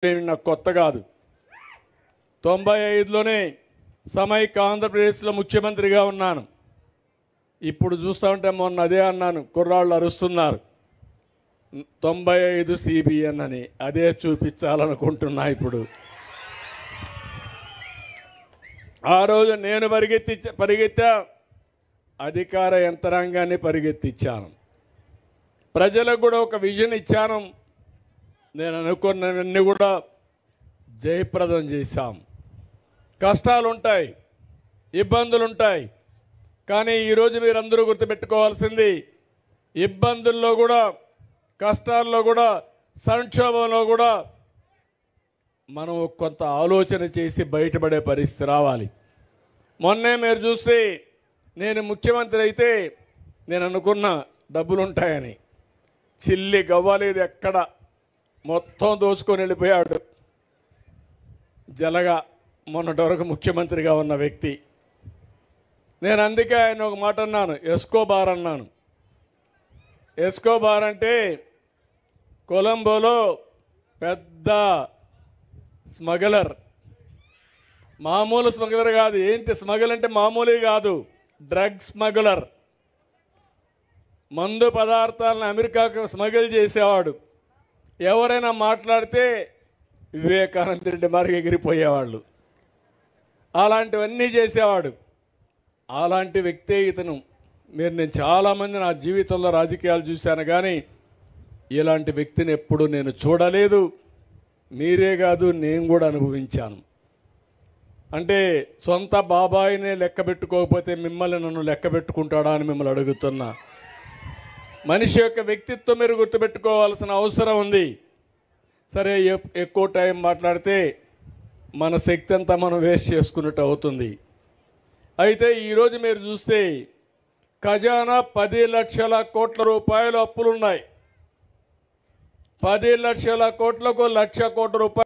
నాకు కొత్త కాదు. 95లోనే సమైక్య ఆంధ్రప్రదేశ్లో ముఖ్యమంత్రిగా ఉన్నాను. ఇప్పుడు చూస్తూ ఉంటే మొన్న అదే అన్నాను, కుర్రాళ్ళు అరుస్తున్నారు 95 CBN అని. అదే చూపించాలనుకుంటున్నా ఇప్పుడు. ఆ రోజు నేను పరిగెత్తా, అధికార యంత్రాంగాన్ని పరిగెత్తించాను. ప్రజలకు కూడా ఒక విజన్ ఇచ్చాను. నేను అనుకున్నవన్నీ కూడా జయప్రదం చేశాం. కష్టాలు ఉంటాయి, ఇబ్బందులు ఉంటాయి, కానీ ఈరోజు మీరందరూ గుర్తుపెట్టుకోవాల్సింది, ఇబ్బందుల్లో కూడా, కష్టాల్లో కూడా, సంక్షోభంలో కూడా మనం కొంత ఆలోచన చేసి బయటపడే పరిస్థితి రావాలి. మొన్నే మీరు చూస్తే నేను ముఖ్యమంత్రి అయితే నేను అనుకున్న డబ్బులు ఉంటాయని, చిల్లి గవ్వలేదు, ఎక్కడ మొత్తం దోచుకొని వెళ్ళిపోయాడు జలగా మొన్నటి వరకు ముఖ్యమంత్రిగా ఉన్న వ్యక్తి. నేను అందుకే ఆయన ఒక మాట అన్నాను, ఎస్కోబార్ అన్నాను. ఎస్కోబార్ అంటే కొలంబోలో పెద్ద స్మగ్లర్. మామూలు స్మగ్లర్ కాదు. ఏంటి స్మగ్లర్ అంటే మామూలు కాదు, డ్రగ్ స్మగ్లర్. మందు పదార్థాలను అమెరికాకు స్మగిల్ చేసేవాడు. ఎవరైనా మాట్లాడితే వివేకానంద రెడ్డి మారికి ఎగిరిపోయేవాళ్ళు. అలాంటివన్నీ చేసేవాడు. అలాంటి వ్యక్తే ఇతను. నేను చాలామంది నా జీవితంలో రాజకీయాలు చూశాను, కానీ ఇలాంటి వ్యక్తిని ఎప్పుడు నేను చూడలేదు. మీరే కాదు, నేను కూడా అనుభవించాను. అంటే సొంత బాబాయినే లెక్క పెట్టుకోకపోతే మిమ్మల్ని నన్ను లెక్క పెట్టుకుంటాడా అని మిమ్మల్ని అడుగుతున్నా. మనిషి యొక్క వ్యక్తిత్వం మీరు గుర్తుపెట్టుకోవాల్సిన అవసరం ఉంది. సరే, ఎక్కువ టైం మాట్లాడితే మన శక్తి అంతా మనం వేస్ట్ చేసుకున్నట్టు అవుతుంది. అయితే ఈరోజు మీరు చూస్తే ఖజానా 10 లక్షల కోట్ల రూపాయలు అప్పులున్నాయి. 10 లక్షల కోట్లకు 1,00,000 కోట్ల రూపాయలు